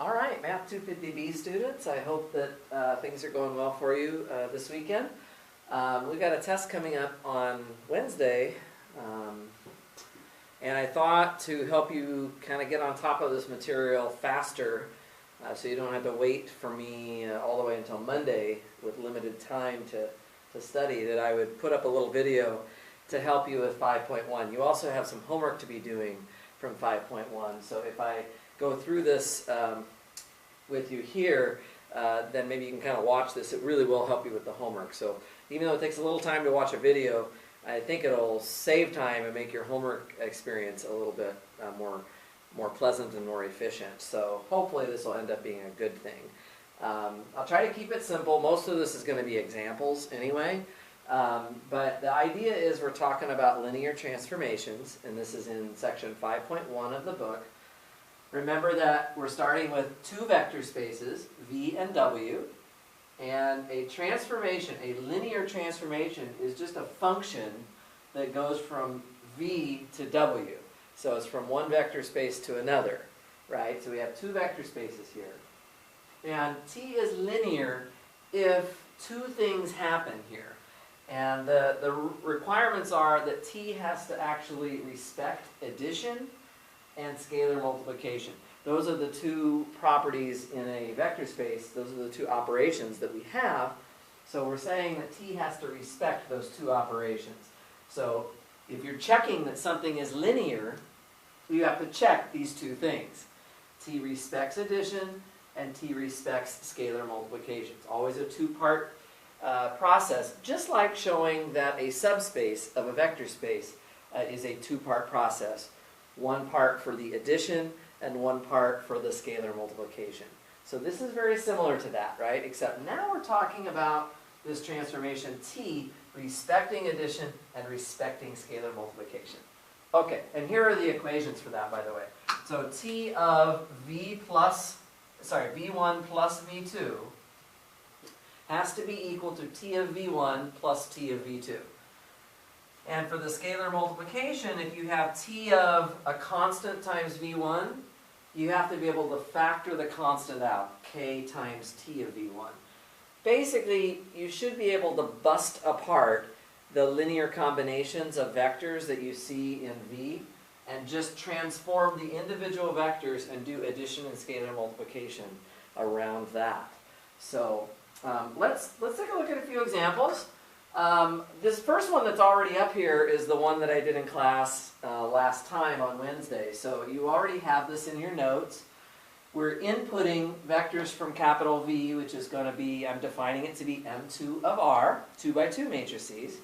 All right, Math 250B students, I hope that things are going well for you this weekend. We've got a test coming up on Wednesday, and I thought to help you kind of get on top of this material faster so you don't have to wait for me all the way until Monday with limited time to study, that I would put up a little video to help you with 5.1. You also have some homework to be doing from 5.1, so if I go through this with you here, then maybe you can kind of watch this. It really will help you with the homework. So even though it takes a little time to watch a video, I think it'll save time and make your homework experience a little bit more pleasant and more efficient. So hopefully this will end up being a good thing. I'll try to keep it simple. Most of this is going to be examples anyway. But the idea is we're talking about linear transformations, and this is in section 5.1 of the book. Remember that we're starting with two vector spaces, v and w, and a transformation, a linear transformation, is just a function that goes from v to w. So it's from one vector space to another, right? So we have two vector spaces here. And t is linear if two things happen here. And the requirements are that t has to actually respect addition and scalar multiplication. Those are the two properties in a vector space. Those are the two operations that we have. So we're saying that t has to respect those two operations. So if you're checking that something is linear, you have to check these two things. T respects addition and t respects scalar multiplication. It's always a two-part process, just like showing that a subspace of a vector space is a two-part process. One part for the addition and one part for the scalar multiplication. So this is very similar to that, right? Except now we're talking about this transformation t respecting addition and respecting scalar multiplication. Okay, and here are the equations for that, by the way. So t of v1 plus v2 has to be equal to t of v1 plus t of v2. And for the scalar multiplication, if you have t of a constant times v1, you have to be able to factor the constant out, k times t of v1. Basically, you should be able to bust apart the linear combinations of vectors that you see in V and just transform the individual vectors and do addition and scalar multiplication around that. So let's take a look at a few examples. This first one that's already up here is the one that I did in class last time on Wednesday. So you already have this in your notes. We're inputting vectors from capital V, which is going to be, I'm defining it to be M2 of R, 2 by 2 matrices.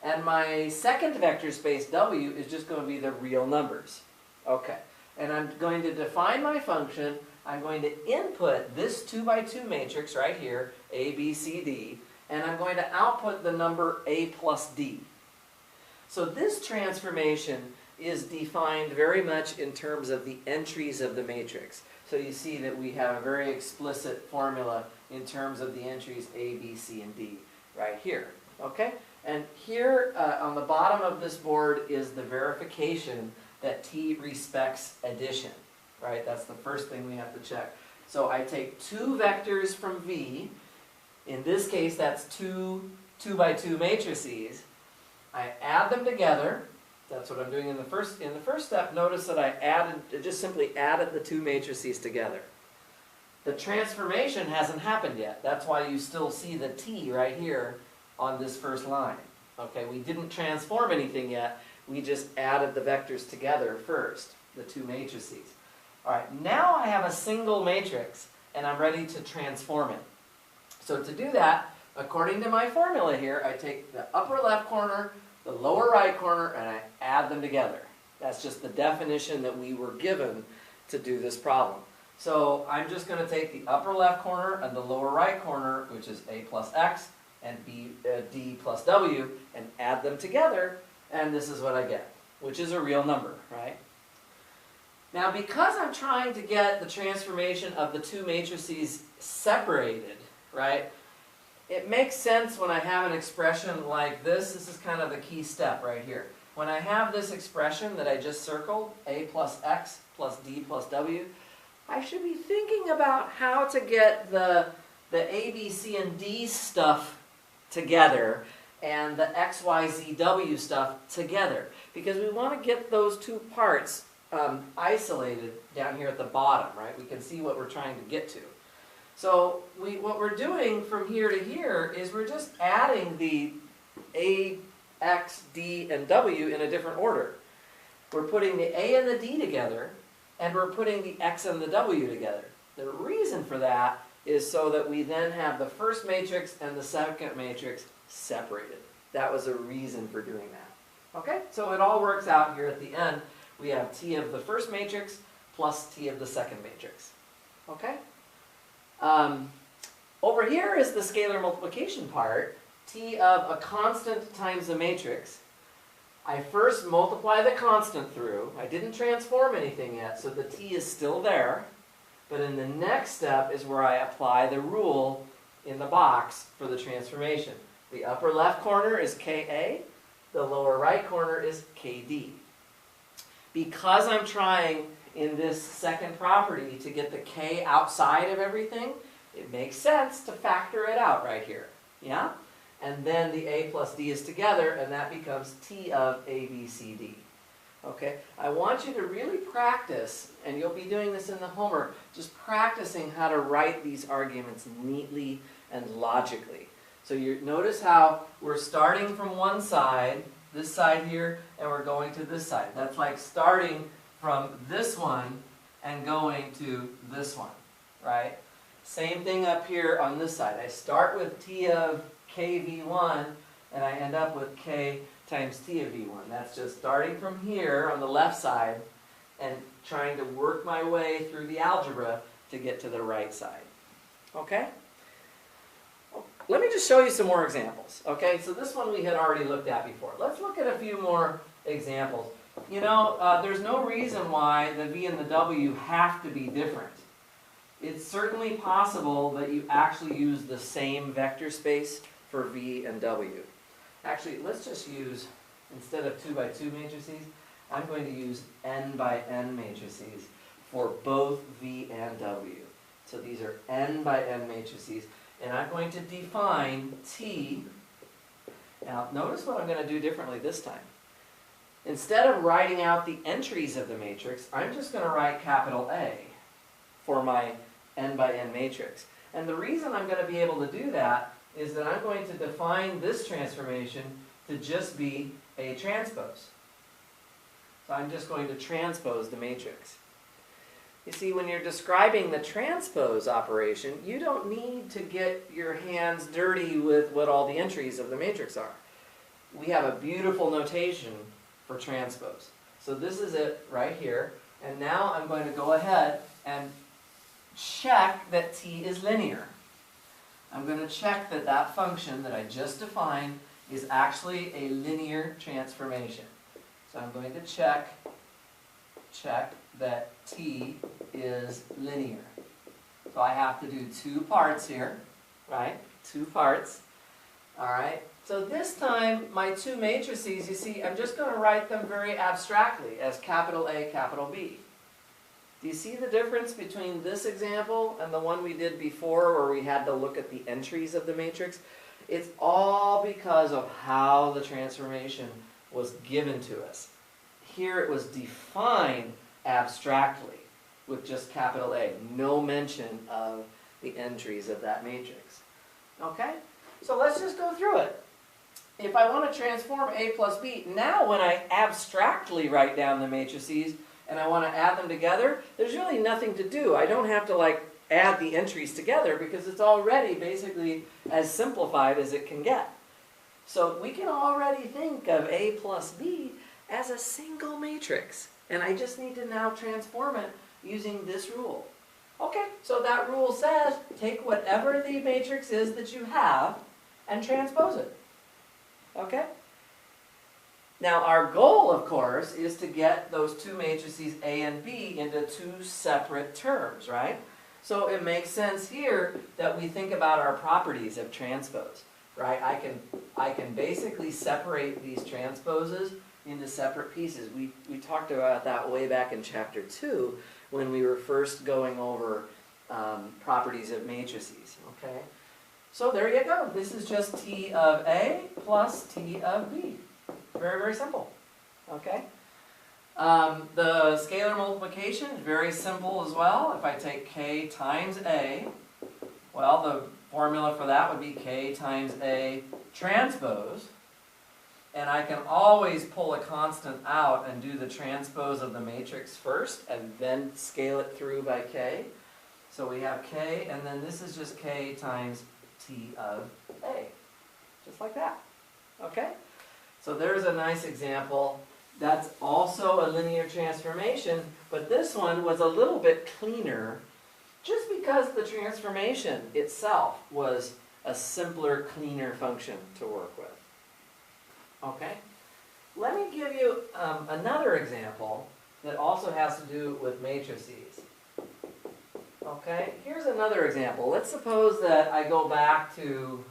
And my second vector space W is just going to be the real numbers. Okay, and I'm going to define my function. I'm going to input this 2 by 2 matrix right here, A, B, C, D, and I'm going to output the number A plus D. So this transformation is defined very much in terms of the entries of the matrix. So you see that we have a very explicit formula in terms of the entries A, B, C, and D right here. Okay? And here on the bottom of this board is the verification that t respects addition. Right? That's the first thing we have to check. So I take two vectors from V. In this case, that's two 2 by 2 matrices. I add them together. That's what I'm doing in the first step. Notice that I just simply added the two matrices together. The transformation hasn't happened yet. That's why you still see the t right here on this first line. Okay, we didn't transform anything yet. We just added the vectors together first, the two matrices. All right, now I have a single matrix, and I'm ready to transform it. So to do that, according to my formula here, I take the upper left corner, the lower right corner, and I add them together. That's just the definition that we were given to do this problem. So I'm just going to take the upper left corner and the lower right corner, which is a plus x, and d plus w, and add them together, and this is what I get, which is a real number, right? Now, because I'm trying to get the transformation of the two matrices separated, right, it makes sense when I have an expression like this. This is kind of the key step right here. When I have this expression that I just circled, a plus x plus d plus w, I should be thinking about how to get the A, B, C, and D stuff together and the X, Y, Z, W stuff together. Because we want to get those two parts isolated down here at the bottom, right? We can see what we're trying to get to. So what we're doing from here to here is we're just adding the A, X, D, and W in a different order. We're putting the A and the D together, and we're putting the X and the W together. The reason for that is so that we then have the first matrix and the second matrix separated. That was a reason for doing that. Okay, so it all works out here at the end. We have T of the first matrix plus T of the second matrix. Okay? Over here is the scalar multiplication part. T of a constant times the matrix. I first multiply the constant through. I didn't transform anything yet, so the T is still there. But in the next step is where I apply the rule in the box for the transformation. The upper left corner is Ka. The lower right corner is Kd. Because I'm trying in this second property to get the K outside of everything, it makes sense to factor it out right here. Yeah? And then the A plus D is together, and that becomes T of A, B, C, D. Okay? I want you to really practice, and you'll be doing this in the homework, just practicing how to write these arguments neatly and logically. So you notice how we're starting from one side, this side here, and we're going to this side. That's like starting from this one and going to this one, right? Same thing up here on this side. I start with T of KV1, and I end up with K times T of V1. That's just starting from here on the left side and trying to work my way through the algebra to get to the right side. Okay? Let me just show you some more examples. Okay, so this one we had already looked at before. Let's look at a few more examples. You know, there's no reason why the V and the W have to be different. It's certainly possible that you actually use the same vector space for V and W. Actually, let's just use, instead of 2 by 2 matrices, I'm going to use n by n matrices for both V and W. So these are n by n matrices. And I'm going to define T. Now, notice what I'm going to do differently this time. Instead of writing out the entries of the matrix, I'm just going to write capital A for my n by n matrix. And the reason I'm going to be able to do that is that I'm going to define this transformation to just be a transpose. So I'm just going to transpose the matrix. You see, when you're describing the transpose operation, you don't need to get your hands dirty with what all the entries of the matrix are. We have a beautiful notation for transpose. So this is it right here. And now I'm going to go ahead and check that T is linear. I'm going to check that that function that I just defined is actually a linear transformation. So I'm going to check that T is linear. So I have to do two parts here, right? Two parts. All right. So this time, my two matrices, you see, I'm just going to write them very abstractly as capital A, capital B. Do you see the difference between this example and the one we did before where we had to look at the entries of the matrix? It's all because of how the transformation was given to us. Here it was defined abstractly with just capital A. No mention of the entries of that matrix. Okay? So let's just go through it. If I want to transform A plus B, now when I abstractly write down the matrices and I want to add them together, there's really nothing to do. I don't have to add the entries together because it's already basically as simplified as it can get. So we can already think of A plus B as a single matrix. And I just need to now transform it using this rule. Okay, so that rule says take whatever the matrix is that you have and transpose it. Okay? Now our goal, of course, is to get those two matrices A and B into two separate terms, right? So it makes sense here that we think about our properties of transpose, right? I can basically separate these transposes into separate pieces. We talked about that way back in chapter 2, when we were first going over properties of matrices, okay? So there you go. This is just T of A plus T of B. Very, very simple, okay? The scalar multiplication is very simple as well. If I take K times A, well, the formula for that would be K times A transpose. And I can always pull a constant out and do the transpose of the matrix first and then scale it through by K. So we have K, and then this is just K times T of A. Just like that. Okay? So there's a nice example. That's also a linear transformation, but this one was a little bit cleaner just because the transformation itself was a simpler, cleaner function to work with. Okay? Let me give you another example that also has to do with matrices. Okay? Here's another example. Let's suppose that I go back to,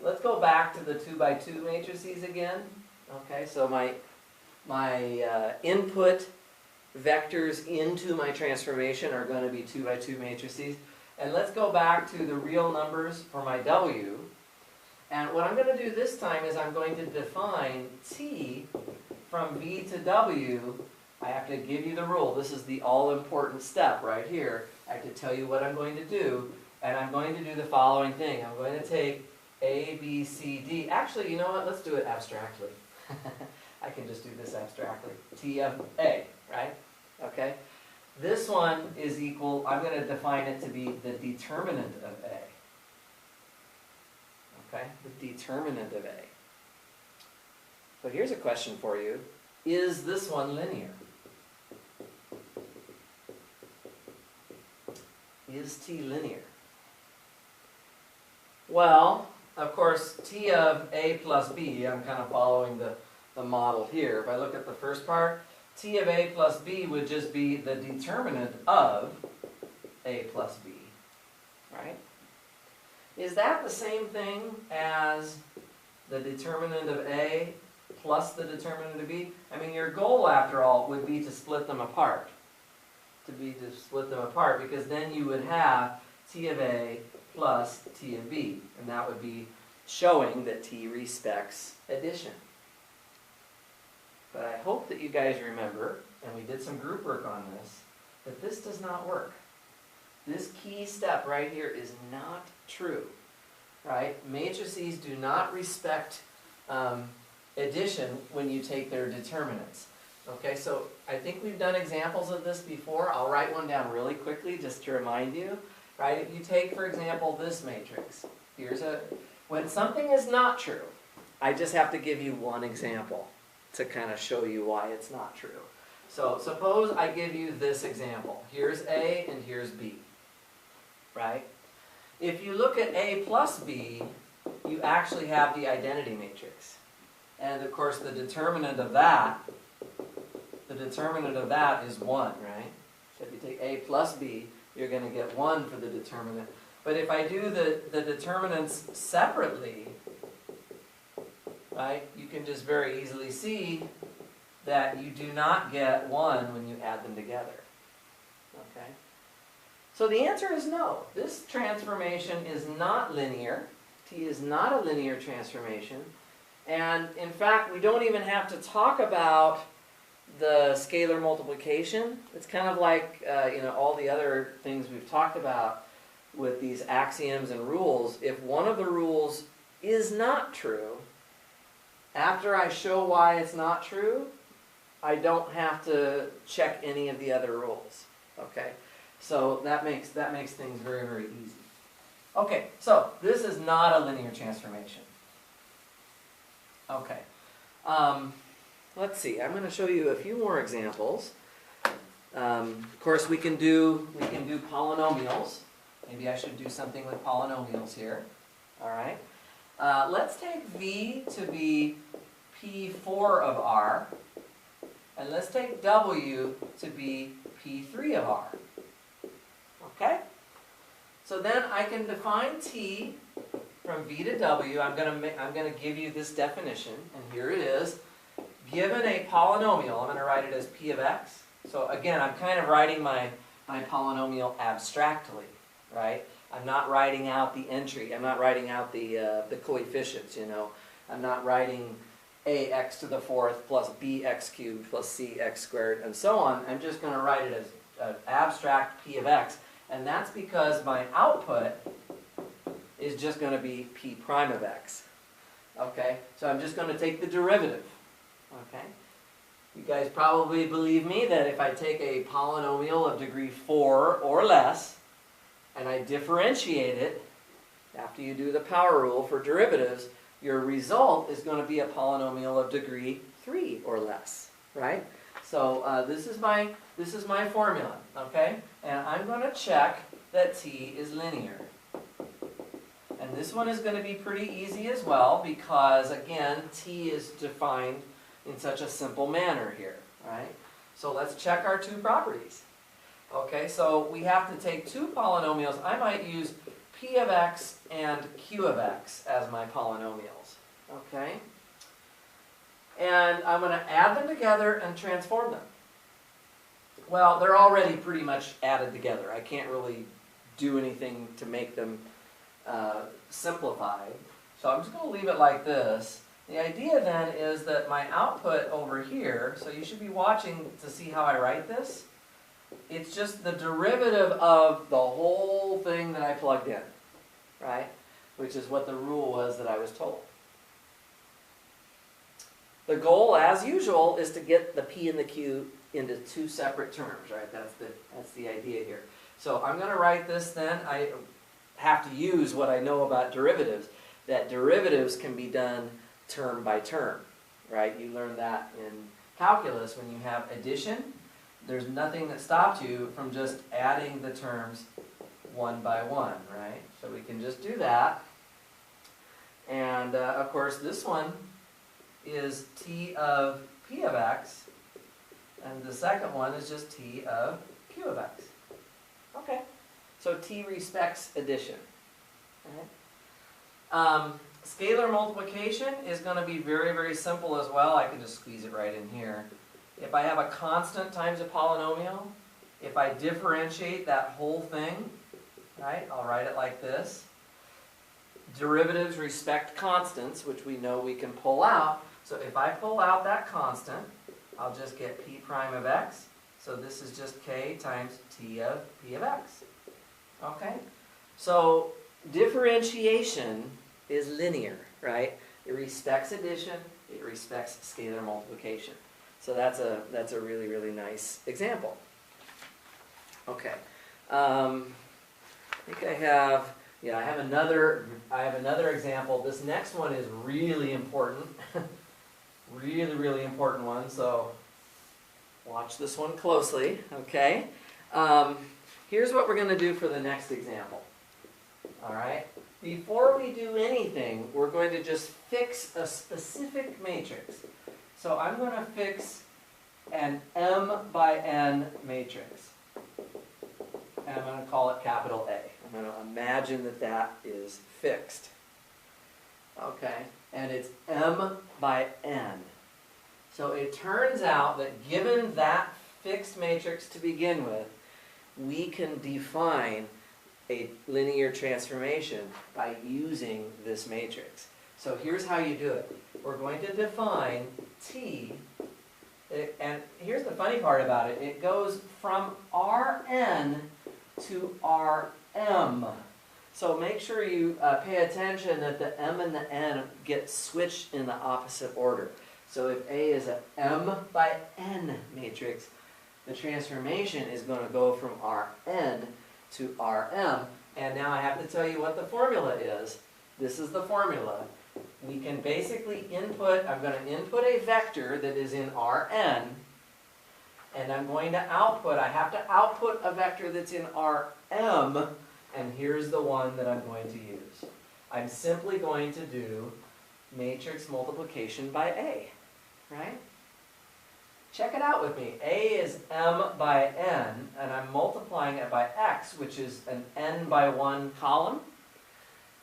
let's go back to the 2 by 2 matrices again. Okay, so my input vectors into my transformation are going to be 2 by 2 matrices. And let's go back to the real numbers for my W. And what I'm going to do this time is I'm going to define T from V to W. I have to give you the rule. This is the all-important step right here. I have to tell you what I'm going to do. And I'm going to do the following thing. I'm going to take A, B, C, D. Actually, you know what? Let's do it abstractly. I can just do this abstractly. T of A, right? Okay? This one is equal, I'm going to define it to be the determinant of A. Okay? The determinant of A. So here's a question for you. Is this one linear? Is T linear? Well, of course, T of A plus B, I'm kind of following the model here. If I look at the first part, T of A plus B would just be the determinant of A plus B, right? Is that the same thing as the determinant of A plus the determinant of B? I mean, your goal, after all, would be to split them apart. Because then you would have T of A plus T of B. And that would be showing that T respects addition. But I hope that you guys remember, and we did some group work on this, that this does not work. This key step right here is not true, right? Matrices do not respect addition when you take their determinants. Okay, so I think we've done examples of this before. I'll write one down really quickly just to remind you. Right? If you take, for example, this matrix, when something is not true, I just have to give you one example to kind of show you why it's not true. So suppose I give you this example. Here's A and here's B, right? If you look at A plus B, you actually have the identity matrix. And of course the determinant of that is 1, right? So if you take A plus B, you're going to get 1 for the determinant. But if I do the determinants separately, right, you can just very easily see that you do not get 1 when you add them together. Okay? So the answer is no. This transformation is not linear. T is not a linear transformation. And in fact, we don't even have to talk about the scalar multiplication. It's kind of like all the other things we've talked about with these axioms and rules. If one of the rules is not true, after I show why it's not true, I don't have to check any of the other rules. Okay, so that makes things very, very easy. Okay, so this is not a linear transformation. Okay. Let's see, I'm going to show you a few more examples. Of course, we can do polynomials. Maybe I should do something with polynomials here. All right. Let's take V to be P4 of R. And let's take W to be P3 of R. Okay? So then I can define T from V to W. I'm going to give you this definition, and here it is. Given a polynomial, I'm going to write it as P of X. So again, I'm kind of writing my polynomial abstractly, right? I'm not writing out the entry. I'm not writing out the coefficients, you know. I'm not writing ax to the fourth plus bx cubed plus cx squared and so on. I'm just going to write it as an abstract p of x. And that's because my output is just going to be p prime of x. Okay? So I'm just going to take the derivative. Okay? You guys probably believe me that if I take a polynomial of degree 4 or less, and I differentiate it, after you do the power rule for derivatives, your result is going to be a polynomial of degree 3 or less, right? So this is my formula, okay? And I'm going to check that t is linear. And this one is going to be pretty easy as well because, again, t is defined in such a simple manner here, right? So let's check our two properties. Okay, so we have to take two polynomials. I might use p of x and q of x as my polynomials. Okay? And I'm going to add them together and transform them. Well, they're already pretty much added together. I can't really do anything to make them simplified. So I'm just going to leave it like this. The idea then is that my output over here, so you should be watching to see how I write this. It's just the derivative of the whole thing that I plugged in, right? Which is what the rule was that I was told. The goal, as usual, is to get the p and the q into two separate terms, right? That's the idea here. So I'm going to write this then. I have to use what I know about derivatives, that derivatives can be done term by term, right? You learn that in calculus when you have addition. There's nothing that stops you from just adding the terms one by one, right? So we can just do that. And of course this one is t of p of x, and the second one is just t of q of x. Okay, so t respects addition. Right? Scalar multiplication is going to be very, very simple as well. I can just squeeze it right in here. If I have a constant times a polynomial, if I differentiate that whole thing, right, I'll write it like this. Derivatives respect constants, which we know we can pull out. So if I pull out that constant, I'll just get p prime of x. So this is just k times t of p of x. Okay? So differentiation is linear, right? It respects addition, it respects scalar multiplication. So that's a really, really nice example. Okay. I think I have another example. This next one is really important. Really, really important one. So watch this one closely, okay? Here's what we're going to do for the next example. All right? Before we do anything, we're going to just fix a specific matrix. So I'm going to fix an m by n matrix. And I'm going to call it capital A. I'm going to imagine that that is fixed. Okay? And it's m by n. So it turns out that given that fixed matrix to begin with, we can define a linear transformation by using this matrix. So here's how you do it. We're going to define t, and here's the funny part about it. It goes from Rn to Rm. So make sure you pay attention that the m and the n get switched in the opposite order. So if A is an m by n matrix, the transformation is going to go from Rn to Rm. And now I have to tell you what the formula is. This is the formula. We can basically input, I'm going to input a vector that is in Rn, and I'm going to output, I have to output a vector that's in Rm, and here's the one that I'm going to use. I'm simply going to do matrix multiplication by A, right? Check it out with me. A is m by n, and I'm multiplying it by x, which is an n by 1 column.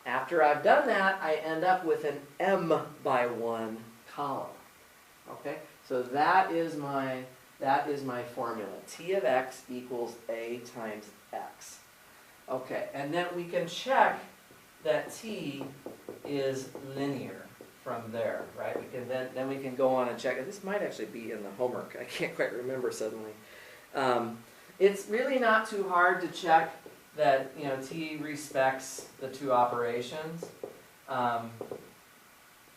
After I've done that, I end up with an m by 1 column. Okay? So that is my That is my formula. T of x equals a times x. Okay, and then we can check that t is linear from there, right? We can then we can go on and check it. This might actually be in the homework. I can't quite remember suddenly. It's really not too hard to check that t respects the two operations.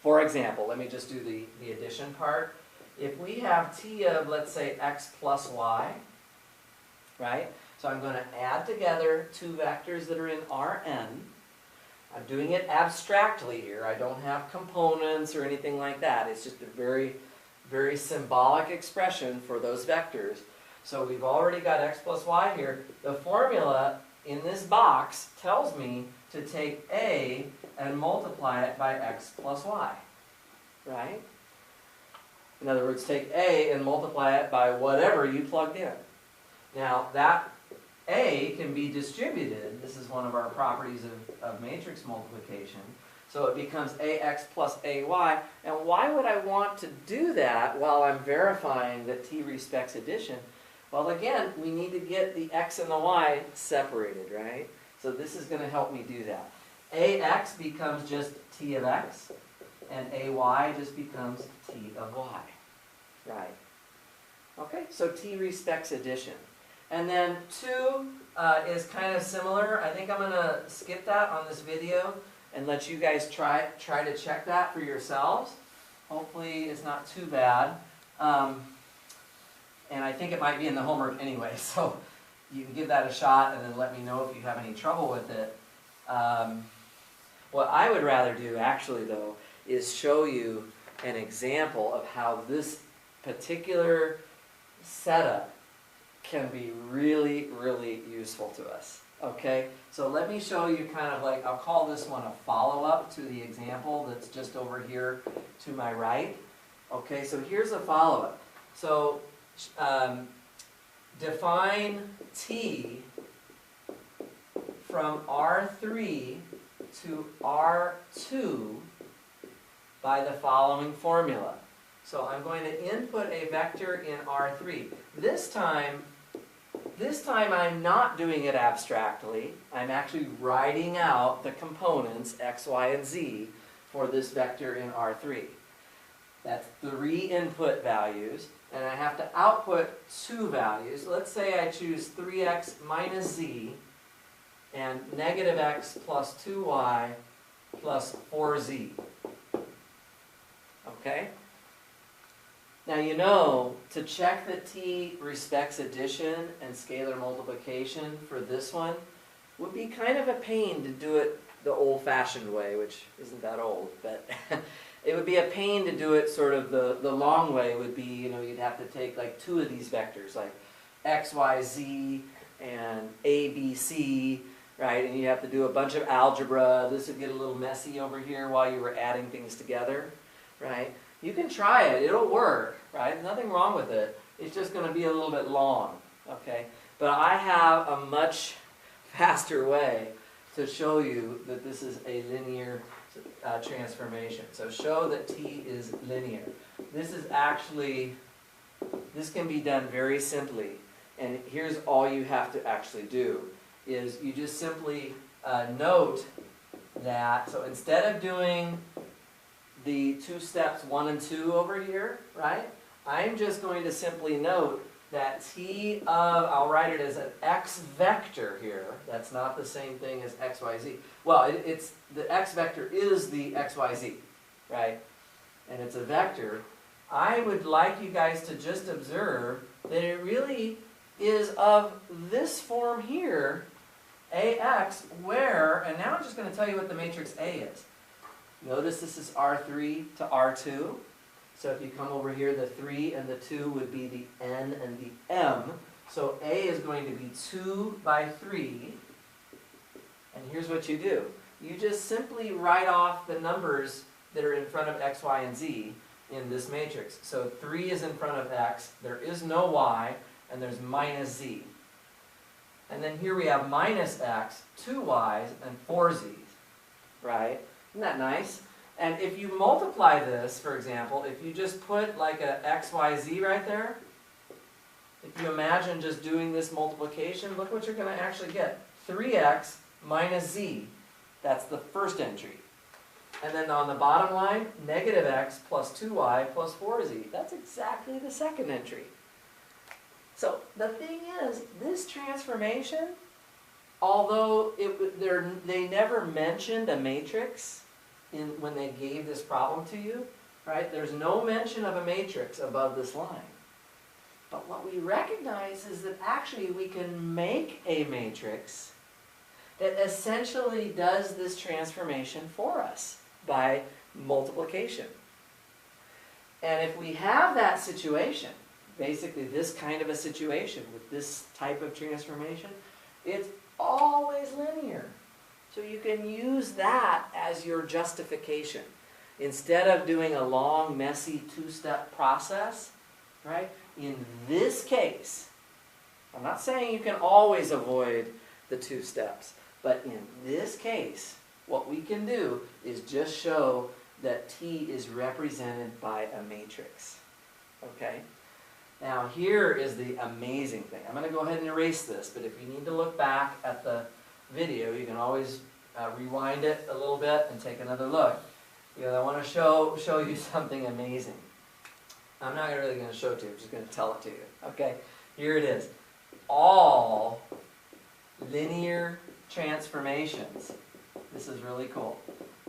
For example, let me just do the addition part. If we have t of, let's say, x plus y, right? So I'm going to add together two vectors that are in Rn. I'm doing it abstractly here. I don't have components or anything like that. It's just a very, very symbolic expression for those vectors. So we've already got x plus y here. The formula in this box tells me to take a and multiply it by x plus y, right? In other words, take a and multiply it by whatever you plugged in. Now, that a can be distributed. This is one of our properties of matrix multiplication. So it becomes ax plus ay. And why would I want to do that while I'm verifying that t respects addition? Well, again, we need to get the x and the y separated, right? So this is going to help me do that. Ax becomes just t of x, and ay just becomes t of y, right? Okay, so t respects addition. And then 2 is kind of similar. I think I'm going to skip that on this video and let you guys try to check that for yourselves. Hopefully it's not too bad. And I think it might be in the homework anyway, so you can give that a shot and then let me know if you have any trouble with it. What I would rather do, actually, though, is show you an example of how this particular setup can be really, really useful to us. Okay? So let me show you kind of like, I'll call this one a follow-up to the example that's just over here to my right. Okay, so here's a follow-up. So define t from R3 to R2 by the following formula. So I'm going to input a vector in R3. This time I'm not doing it abstractly. I'm actually writing out the components x, y, and z for this vector in R3. That's 3 input values, and I have to output 2 values. Let's say I choose 3x minus z and negative x plus 2y plus 4z. Okay? Now to check that t respects addition and scalar multiplication for this one would be kind of a pain to do it the old-fashioned way, which isn't that old, but it would be a pain to do it sort of the long way would be, you'd have to take like 2 of these vectors, like x, y, z, and a, b, c, right? And you have to do a bunch of algebra. This would get a little messy over here while you were adding things together, right? You can try it. It'll work, right? There's nothing wrong with it. It's just going to be a little bit long, okay? But I have a much faster way to show you that this is a linear transformation. So show that t is linear. This can be done very simply. And here's all you have to actually do, is you just simply note that, so instead of doing the 2 steps 1 and 2 over here, right? I'm just going to simply note that t of, I'll write it as an x vector here. That's not the same thing as x, y, z. Well, it's the x vector is the x, y, z, right? And it's a vector. I would like you guys to just observe that it really is of this form here, ax, where, and now I'm just going to tell you what the matrix A is. Notice this is R3 to R2. So if you come over here, the 3 and the 2 would be the N and the M. So A is going to be 2 by 3. And here's what you do. You just simply write off the numbers that are in front of x, y, and z in this matrix. So 3 is in front of x, there is no y, and there's minus z. And then here we have minus x, 2 y's, and 4 z's. Right? Isn't that nice? And if you multiply this, for example, if you just put like a x, y, z right there, If you imagine just doing this multiplication, look what you're going to actually get. 3x minus z. That's the first entry. And then on the bottom line, negative x plus 2y plus 4z. That's exactly the second entry. So the thing is, this transformation, although they never mentioned a matrix when they gave this problem to you, right? There's no mention of a matrix above this line. But what we recognize is that actually we can make a matrix that essentially does this transformation for us by multiplication. And if we have that situation, basically this kind of a situation with this type of transformation, it's always linear. So you can use that as your justification. Instead of doing a long, messy two-step process, right? In this case, I'm not saying you can always avoid the two steps, but in this case, what we can do is just show that T is represented by a matrix. Okay? Now here is the amazing thing. I'm going to go ahead and erase this, but if you need to look back at the video, you can always rewind it a little bit and take another look. Because I want to show you something amazing. I'm not really going to show it to you, I'm just going to tell it to you. Okay? Here it is. All linear transformations. This is really cool.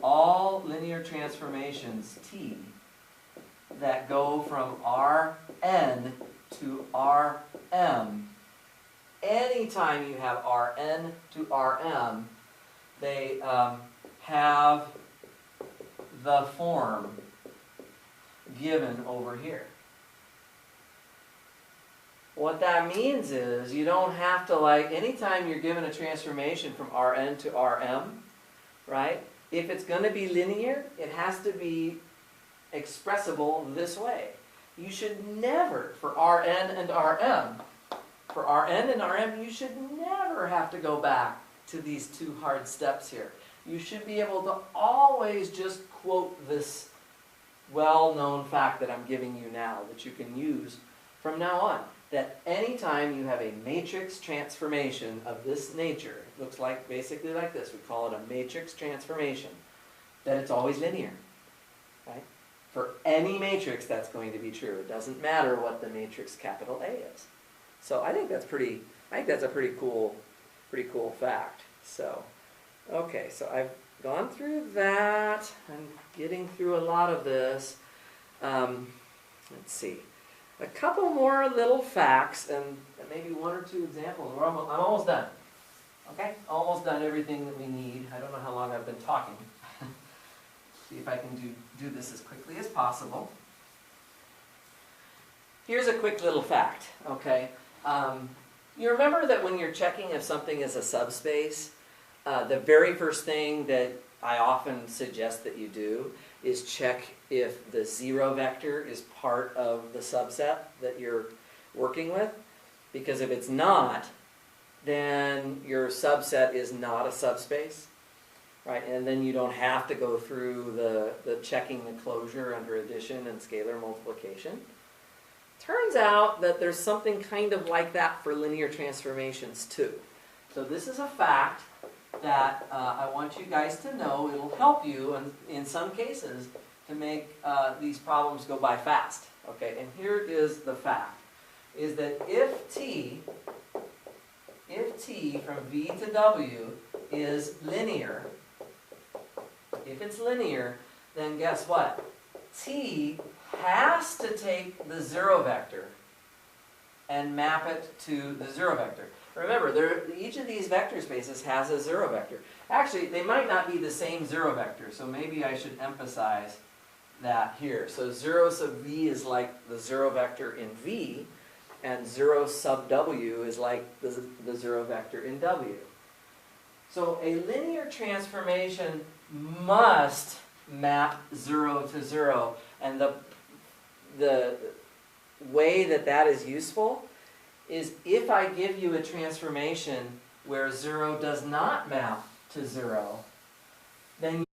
All linear transformations T that go from Rn to Rm, anytime you have Rn to Rm, they have the form given over here. What that means is you don't have to, like, anytime you're given a transformation from Rn to Rm, right? If it's going to be linear, it has to be expressible this way. You should never, for Rn and Rm, you should never have to go back to these two hard steps here. You should be able to always just quote this well-known fact that I'm giving you now, that you can use from now on. That anytime you have a matrix transformation of this nature, it looks like basically like this, we call it a matrix transformation, that it's always linear. Right? For any matrix, that's going to be true. It doesn't matter what the matrix capital A is. So I think that's a pretty cool fact. So, okay, so I've gone through that. I'm getting through a lot of this. Let's see. A couple more little facts and maybe one or two examples. I'm almost done. Okay? Almost done everything that we need. I don't know how long I've been talking. See if I can do this as quickly as possible. Here's a quick little fact. Okay? You remember that when you're checking if something is a subspace, the very first thing that I often suggest that you do is check if the zero vector is part of the subset that you're working with. Because if it's not, then your subset is not a subspace. Right? And then you don't have to go through the checking the closure under addition and scalar multiplication. Turns out that there's something kind of like that for linear transformations too. So this is a fact that I want you guys to know. It'll help you in some cases to make these problems go by fast. Okay, and here is the fact, is that if T from V to W is linear, if it's linear, then guess what? T has to take the zero vector and map it to the zero vector. Remember, each of these vector spaces has a zero vector. Actually, they might not be the same zero vector, so maybe I should emphasize that here. So 0 sub V is like the zero vector in V, and 0 sub W is like the zero vector in W. So a linear transformation must map 0 to 0, and the way that is useful is if I give you a transformation where 0 does not map to 0, then